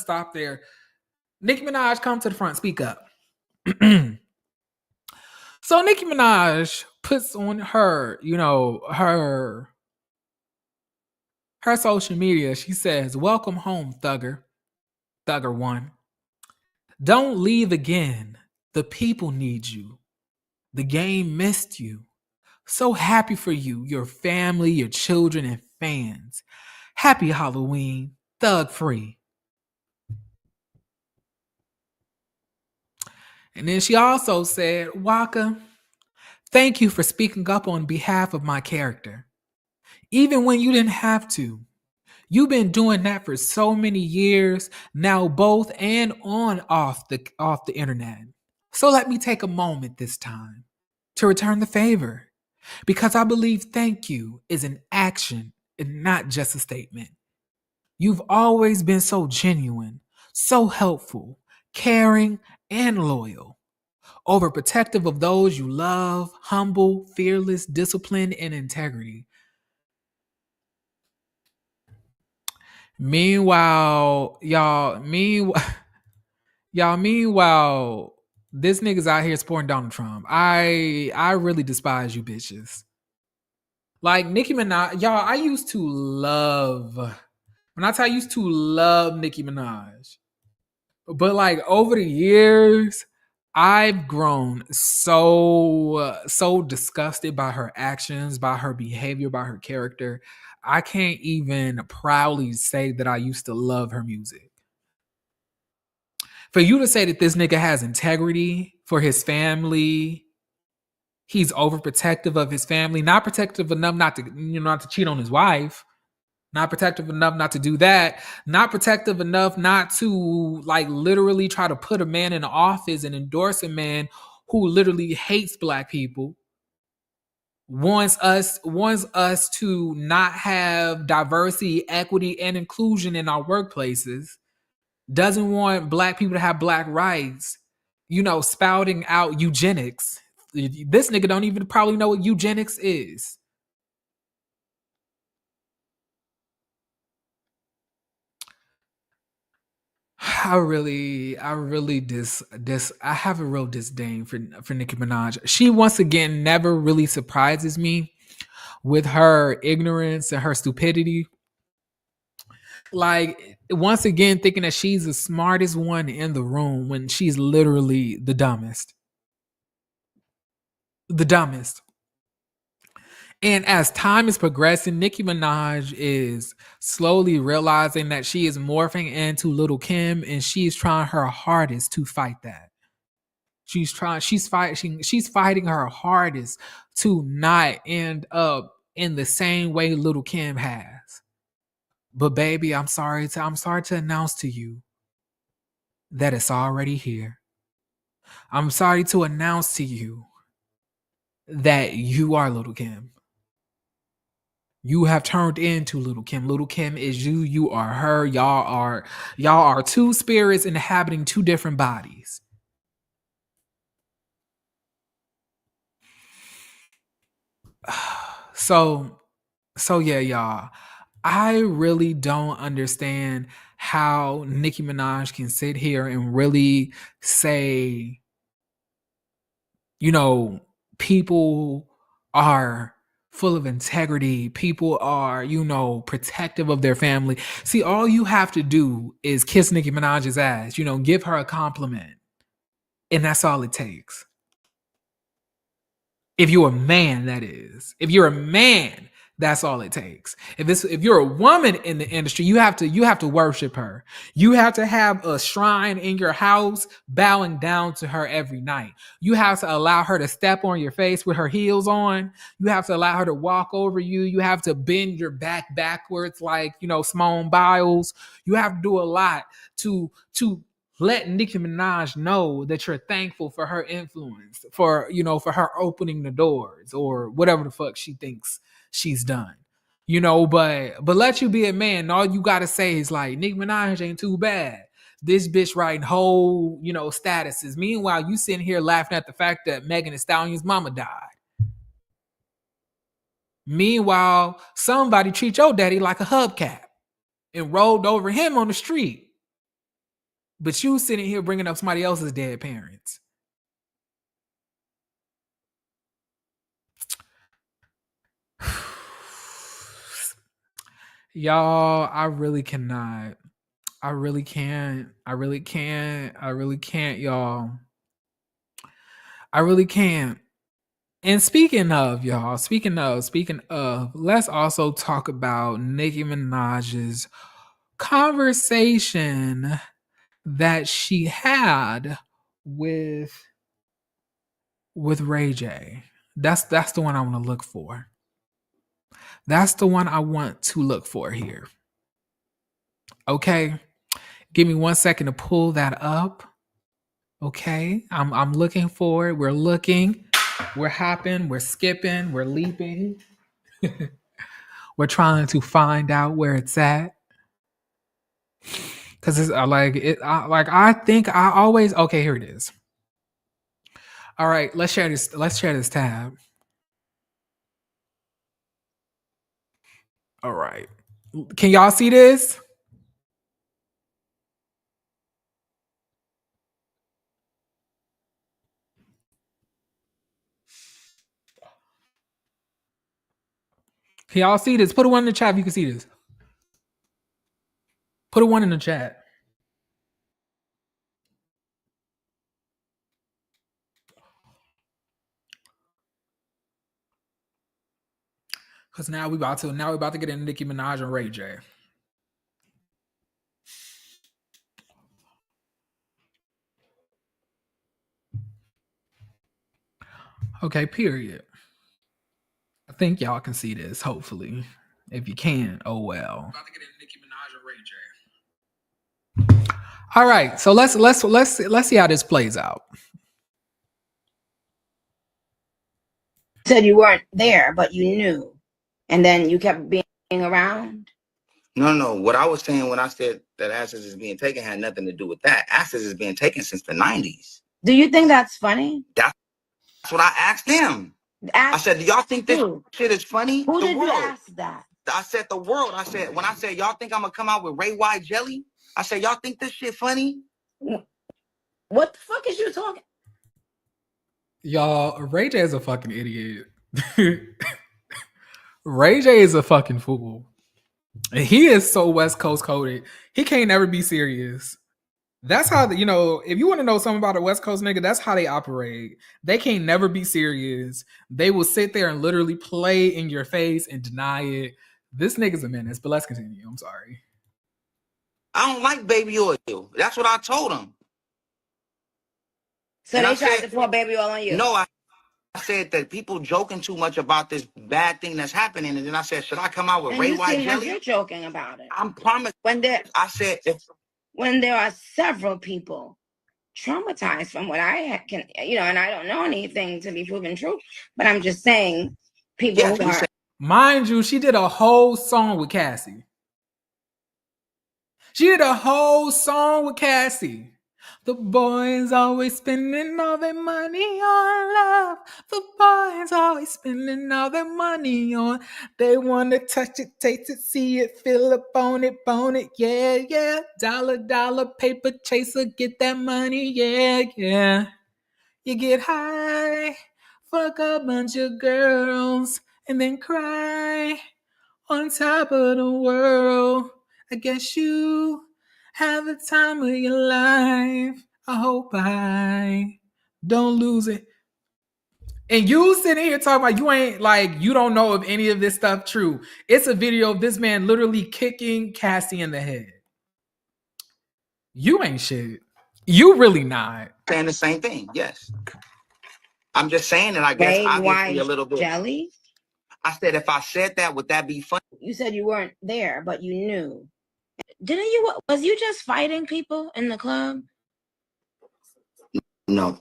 stop there. Nicki Minaj, come to the front, speak up. So Nicki Minaj puts on her, her social media. She says, "Welcome home, Thugger one. Don't leave again. The people need you. The game missed you. So happy for you, your family, your children, and fans. Happy Halloween, thug free." And then she also said, "Waka, thank you for speaking up on behalf of my character. Even when you didn't have to. You've been doing that for so many years now, both and on off the internet. So let me take a moment this time to return the favor. Because I believe thank you is an action and not just a statement. You've always been so genuine, so helpful, caring, and loyal. Overprotective of those you love, humble, fearless, disciplined, and integrity. Meanwhile, this nigga's out here supporting Donald Trump. I really despise you bitches. Like Nicki Minaj, y'all, I used to love, when I tell you, I used to love Nicki Minaj. But like over the years, I've grown so disgusted by her actions, by her behavior, by her character. I can't even proudly say that I used to love her music. For you to say that this nigga has integrity for his family, he's overprotective of his family, not protective enough not to cheat on his wife, not protective enough not to do that, not protective enough not to like literally try to put a man in office and endorse a man who literally hates black people, wants us to not have diversity, equity, and inclusion in our workplaces, doesn't want black people to have black rights, spouting out eugenics. This nigga don't even probably know what eugenics is. I have a real disdain for Nicki Minaj. She once again never really surprises me with her ignorance and her stupidity. Like once again thinking that she's the smartest one in the room when she's literally the dumbest. The dumbest. And as time is progressing, Nicki Minaj is slowly realizing that she is morphing into Little Kim, and she's trying her hardest to fight that. She's fighting her hardest to not end up in the same way Little Kim has. But baby, I'm sorry to announce to you that it's already here. I'm sorry to announce to you that you are Little Kim. You have turned into Little Kim. Little Kim is you. You are her. Y'all are two spirits inhabiting two different bodies. So yeah, y'all. I really don't understand how Nicki Minaj can sit here and really say, people are full of integrity. People are, protective of their family. See, all you have to do is kiss Nicki Minaj's ass, give her a compliment. And that's all it takes. If you're a man, that is. If you're a man, that's all it takes. If you're a woman in the industry, you have to worship her. You have to have a shrine in your house bowing down to her every night. You have to allow her to step on your face with her heels on. You have to allow her to walk over you. You have to bend your back backwards like, Simone Biles. You have to do a lot to let Nicki Minaj know that you're thankful for her influence, for her opening the doors or whatever the fuck she thinks she's done. But let you be a man, and all you gotta say is like, Nicki Minaj ain't too bad. This bitch writing whole, statuses. Meanwhile, you sitting here laughing at the fact that Megan Thee Stallion's mama died. Meanwhile, somebody treat your daddy like a hubcap and rolled over him on the street. But you sitting here bringing up somebody else's dead parents. Y'all, I really cannot. I really can't. I really can't. I really can't, y'all. I really can't. And speaking of, y'all, speaking of, let's also talk about Nicki Minaj's conversation that she had with Ray J. That's the one I want to look for. That's the one I want to look for here. Okay. Give me 1 second to pull that up. Okay. I'm looking for it. We're looking. We're hopping. We're skipping. We're leaping. We're trying to find out where it's at. Cause it's like it. I think I always. Okay, here it is. All right, let's share this. Let's share this tab. All right. Can y'all see this? Can y'all see this? Put a one in the chat if you can see this. Put a one in the chat. Cause now we about to get into Nicki Minaj and Ray J. Okay, period. I think y'all can see this, hopefully. If you can, oh well. About to get into Nicki Minaj and Ray J. All right, so let's see how this plays out. You said you weren't there, but you knew, and then you kept being around. No. What I was saying when I said that assets is being taken had nothing to do with that. Assets is being taken since the 90s. Do you think that's funny? That's what I asked them. I said, do y'all think this shit is funny? Who did you ask that? I said the world. I said, when I said, y'all think I'm going to come out with Ray White jelly? I said, y'all think this shit funny? What the fuck is you talking? Y'all, Ray J is a fucking idiot. Ray J is a fucking fool. And he is so West Coast coded. He can't never be serious. That's how, if you want to know something about a West Coast nigga, that's how they operate. They can't never be serious. They will sit there and literally play in your face and deny it. This nigga's a menace, but let's continue. I'm sorry. I don't like baby oil. That's what I told him. So and they tried to pour baby oil on you? No, I said that people joking too much about this bad thing that's happening. And then I said, should I come out with Ray White jelly? You're joking about it. I'm promised. I said, when there are several people traumatized from what I can, and I don't know anything to be proven true, but I'm just saying people who are. Mind you, she did a whole song with Cassie. The boys always spending all their money on love. The boys always spending all their money on. They want to touch it, taste it, see it, feel up on it, bone it. Yeah, yeah. Dollar, paper chaser, get that money. Yeah, yeah. You get high, fuck a bunch of girls, and then cry on top of the world. I guess you have the time of your life. I hope I don't lose it. And you sitting here talking about you don't know if any of this stuff true. It's a video of this man literally kicking Cassie in the head. You ain't shit. You really not. Saying the same thing, yes. I'm just saying that I guess obviously a little bit. Jelly? I said, if I said that, would that be funny? You said you weren't there, but you knew. Was you just fighting people in the club? No,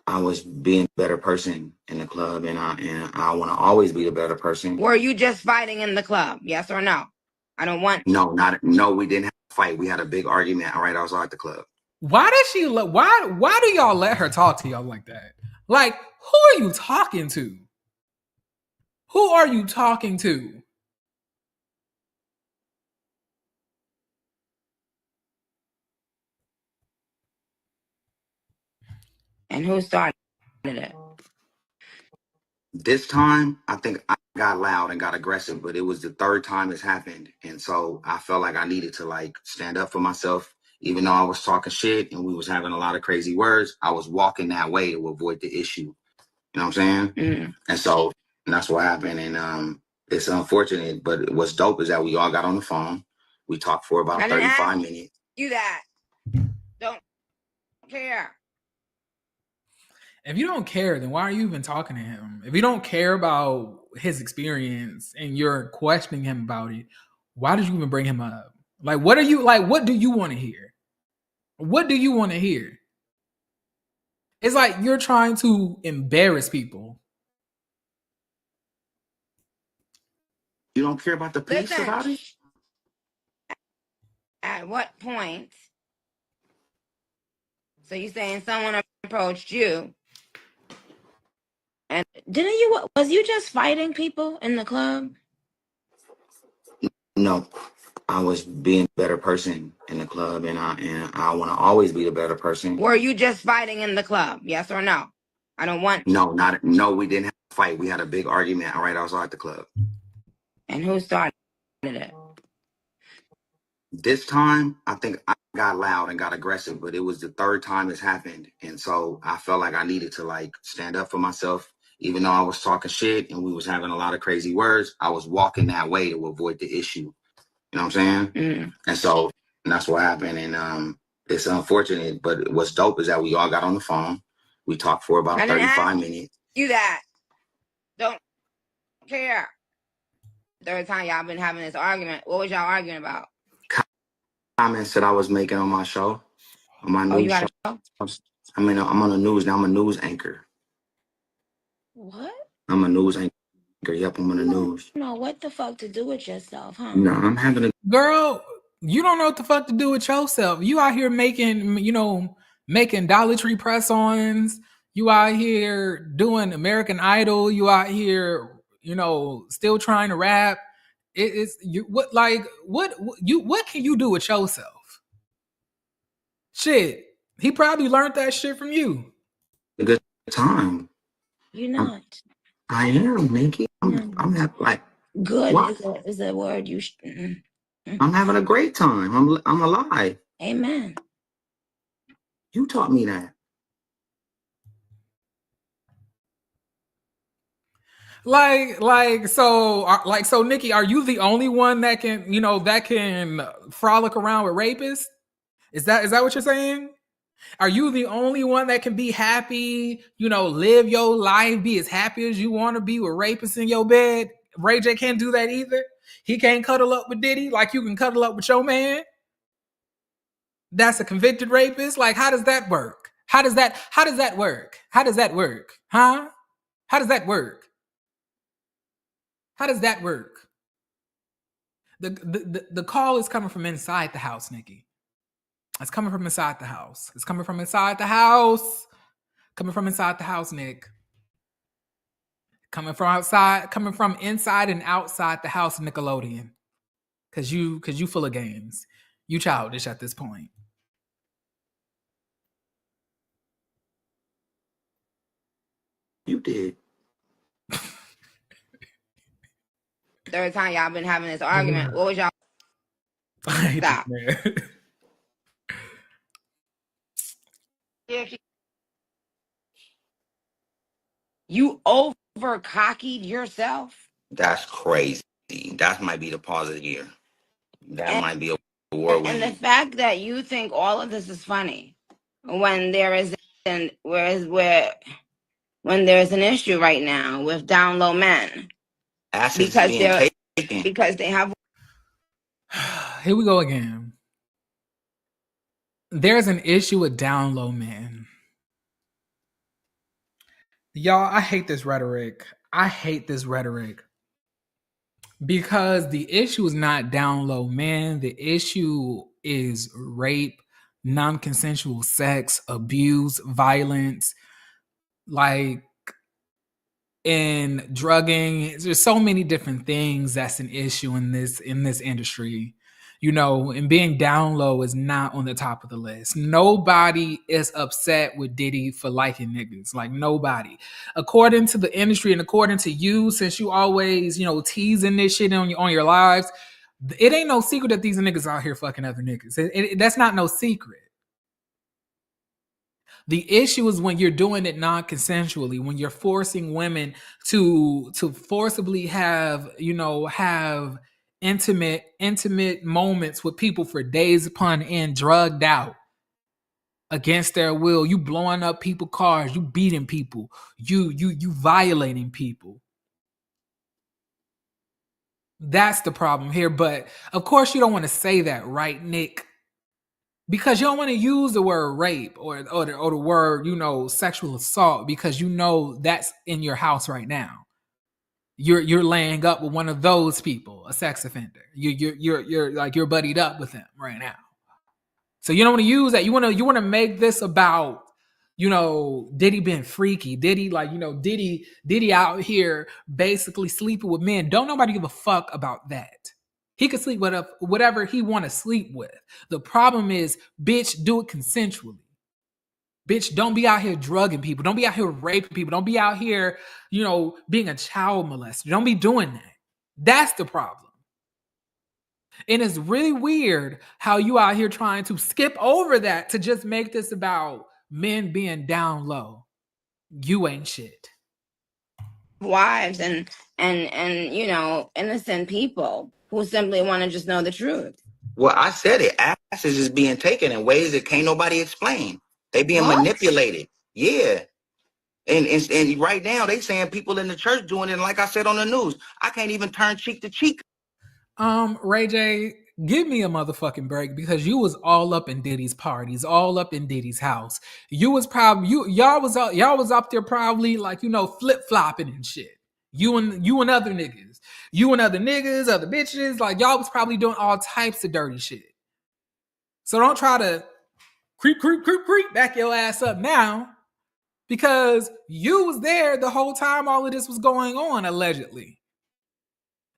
I was being a better person in the club, and I want to always be the better person. Were you just fighting in the club? Yes or no? I don't want. No, we didn't have a fight. We had a big argument. All right, I was at the club. Why do y'all let her talk to y'all like that? Like, who are you talking to? Who are you talking to? And who started it? This time, I think I got loud and got aggressive, but it was the third time it's happened. And so I felt like I needed to like stand up for myself. Even though I was talking shit and we was having a lot of crazy words, I was walking that way to avoid the issue. You know what I'm saying? Mm. And that's what happened. And it's unfortunate, but what's dope is that we all got on the phone. We talked for about 35 minutes. You that don't care. If you don't care, then why are you even talking to him? If you don't care about his experience and you're questioning him about it, why did you even bring him up? Like, what are you like? What do you want to hear? What do you want to hear? It's like you're trying to embarrass people. You don't care about the piece about it? At what point? So you saying someone approached you, and was you just fighting people in the club? No, I was being a better person in the club, and I want to always be the better person. Were you just fighting in the club? Yes or no? I don't want. No, we didn't have a fight. We had a big argument right outside the club. And who started it? This time, I think I got loud and got aggressive, but it was the third time it's happened. And so I felt like I needed to like stand up for myself. Even though I was talking shit and we was having a lot of crazy words, I was walking that way to avoid the issue. You know what I'm saying? Mm. And that's what happened. And it's unfortunate, but what's dope is that we all got on the phone. We talked for about 35 minutes. You that don't care. Third time y'all been having this argument. What was y'all arguing about? Comments that I was making on my show, on my news show. I'm on the news now. I'm a news anchor. What? I'm a news anchor. Yep, I'm on the news. No, what the fuck to do with yourself, huh? No, I'm having a girl. You don't know what the fuck to do with yourself. You out here making Dollar Tree press-ons. You out here doing American Idol. You out here, still trying to rap. It's you. What can you do with yourself? Shit, he probably learned that shit from you. A good time. You're not. I am, Nicki. I'm not like good. Is a word you. I'm having a great time. I'm alive. Amen. You taught me that. So Nicki, are you the only one that can frolic around with rapists? Is that what you're saying? Are you the only one that can be happy, live your life, be as happy as you want to be with rapists in your bed? Ray J can't do that either. He can't cuddle up with Diddy like you can cuddle up with your man. That's a convicted rapist. Like, how does that work? How does that work? How does that work? Huh? How does that work? How does that work? The call is coming from inside the house, Nicki. It's coming from inside the house. It's coming from inside the house. Coming from inside the house, Nick. Coming from outside, coming from inside and outside the house, Nickelodeon. Cause you full of games. You childish at this point. You did. Third time y'all been having this argument. What was y'all? Stop. You over cockied yourself. That's crazy. That might be the pause of the year. That might be a war. And the fact that you think all of this is funny when there is an an issue right now with down low men. Because they have. Here we go again. There's an issue with down low men. Y'all, I hate this rhetoric. Because the issue is not down low men. The issue is rape, non-consensual sex, abuse, violence, and drugging. There's so many different things that's an issue in this industry. You know, and being down low is not on the top of the list. Nobody is upset with Diddy for liking niggas. Like nobody. According to the industry and according to you, since you always, you know, teasing this shit on your lives, it ain't no secret that these niggas out here fucking other niggas. That's not no secret. The issue is when you're doing it non-consensually, when you're forcing women to forcibly have, you know, have intimate moments with people for days upon end, drugged out against their will. You blowing up people's cars, you beating people, you violating people. That's the problem here. But of course, you don't want to say that, right, Nick? Because you don't want to use the word rape or the word, you know, sexual assault, because you know that's in your house right now. You're laying up with one of those people, a sex offender. You're like you're buddied up with them right now. So you don't want to use that. You want to make this about, you know, Diddy being freaky. Diddy, like, you know, Diddy out here basically sleeping with men. Don't nobody give a fuck about that. He could sleep with whatever he want to sleep with. The problem is, bitch, do it consensually. Bitch, don't be out here drugging people. Don't be out here raping people. Don't be out here, you know, being a child molester. Don't be doing that. That's the problem. And it's really weird how you out here trying to skip over that to just make this about men being down low. You ain't shit. Wives and you know, innocent people who simply want to just know the truth. Well, I said it. Asses is being taken in ways that can't nobody explain. They being manipulated. Yeah. And right now they saying people in the church doing it. Like I said on the news, I can't even turn cheek to cheek. Ray J, give me a motherfucking break, because you was all up in Diddy's parties, all up in Diddy's house. You was probably y'all was up there probably, like, you know, flip flopping and shit. You and other niggas, other bitches, like y'all was probably doing all types of dirty shit. So don't try to creep back your ass up now, because you was there the whole time all of this was going on, allegedly.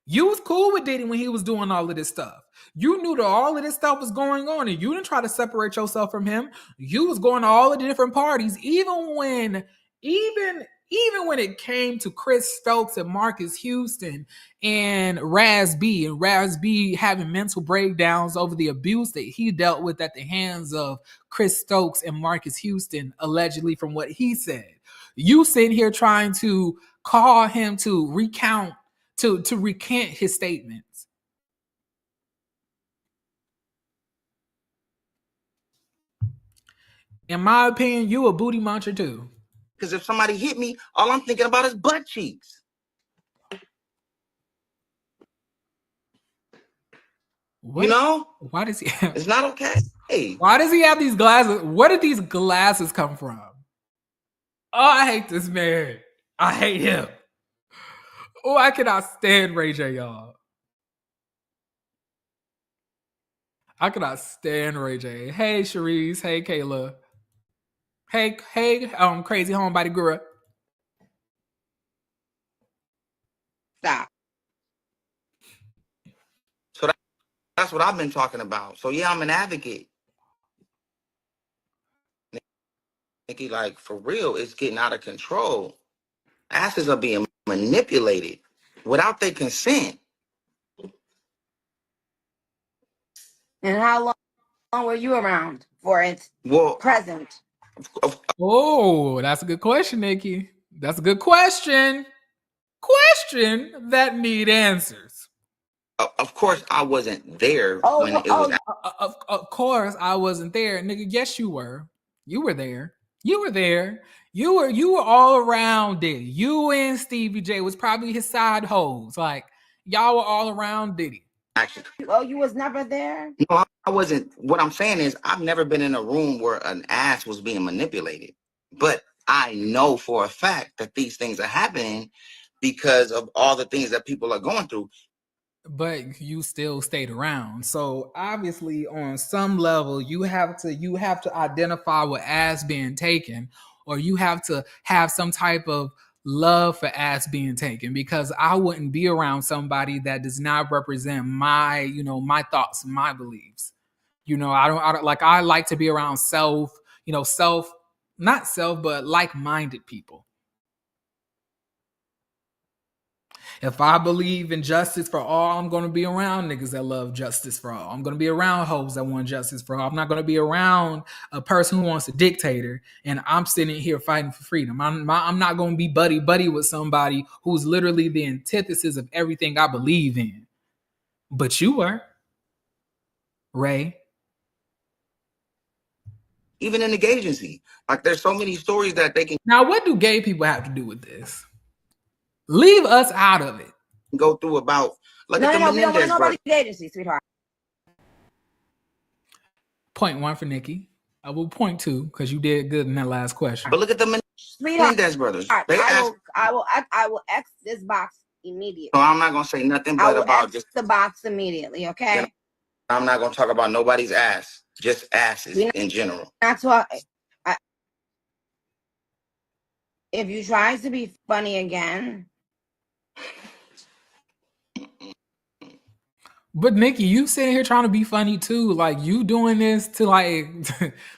You was cool with Diddy when he was doing all of this stuff. You knew that all of this stuff was going on, and you didn't try to separate yourself from him. You was going to all of the different parties, even when it came to Chris Stokes and Marcus Houston and Raz B having mental breakdowns over the abuse that he dealt with at the hands of Chris Stokes and Marcus Houston, allegedly, from what he said. You sitting here trying to call him to recant his statements. In my opinion, you a booty muncher too. Because if somebody hit me, all I'm thinking about is butt cheeks. What? You know? Why does he It's not okay. Hey. Why does he have these glasses? Where did these glasses come from? Oh, I hate this man. I hate him. Oh, I cannot stand Ray J, y'all. I cannot stand Ray J. Hey, Sharice. Hey, Kayla. Hey, crazy homebody girl. Stop. So that's what I've been talking about. So yeah, I'm an advocate. Nicki, like, for real, it's getting out of control. Asses are being manipulated without their consent. And how long were you around for it? Well, present. Oh, that's a good question, Nicki. That's a good question. Question that need answers. Of course, I wasn't there when it was. Of course, I wasn't there, nigga. Yes, you were. You were there. You were there. You were all around Diddy. You and Stevie J was probably his side hoes. Like, y'all were all around Diddy. Actually, oh, you was never there? No, I wasn't. What I'm saying is, I've never been in a room where an ass was being manipulated. But I know for a fact that these things are happening because of all the things that people are going through. But you still stayed around. So obviously, on some level, you have to identify what ass being taken, or you have to have some type of love for ass being taken, because I wouldn't be around somebody that does not represent my, my thoughts, my beliefs. I don't like, I like to be around not self, but like-minded people. If I believe in justice for all, I'm going to be around niggas that love justice for all. I'm going to be around hoes that want justice for all. I'm not going to be around a person who wants a dictator and I'm sitting here fighting for freedom. I'm not going to be buddy with somebody who's literally the antithesis of everything I believe in. But you were, Ray. Even in the gay agency, like there's so many stories that they can. Now, what do gay people have to do with this? Leave us out of it. Go through about like no, the we don't want to know about the the agency, sweetheart. Point 1 for Nicki. I will point 2 because you did good in that last question. But look at the Menendez brothers. I will X this box immediately. So I'm not gonna say nothing but about X just the box immediately. Okay. I'm not gonna talk about nobody's ass, just asses in general. That's what. If you try to be funny again. But Nicki, you sitting here trying to be funny too. Like, you doing this to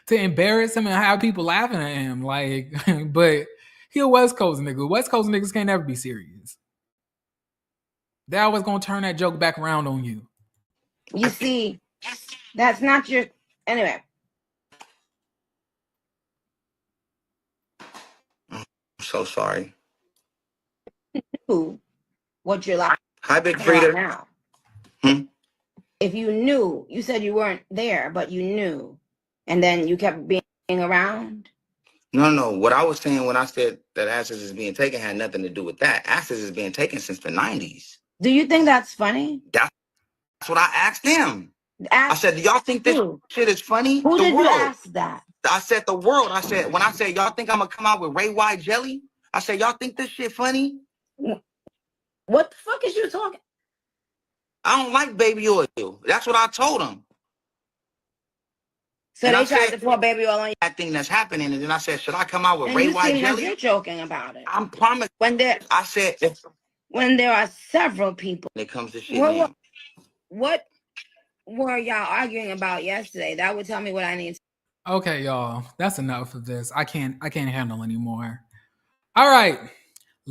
to embarrass him and have people laughing at him. Like, but he a West Coast nigga. West Coast niggas can't ever be serious. They're always gonna turn that joke back around on you. You see, that's not your. Anyway. I'm so sorry. What you're like. Hi, Big Frida. Now. If you knew, you said you weren't there, but you knew, and then you kept being around. No. What I was saying when I said that asses is being taken had nothing to do with that. Asses is being taken since the 90s. Do you think that's funny? That's what I asked him. I said, do y'all think this shit is funny? Who did you ask that? I said the world. I said, when I said, y'all think I'm going to come out with Ray White jelly? I said, y'all think this shit funny? What the fuck is you talking? I don't like baby oil. That's what I told him. So and they tried to pour baby oil on you. That thing that's happening. And then I said, should I come out with Ray White jelly? You're joking about it. I'm promised. When there are several people. When it comes to shit. What were y'all arguing about yesterday? That would tell me what I need to. Okay, y'all. That's enough of this. I can't handle anymore. All right.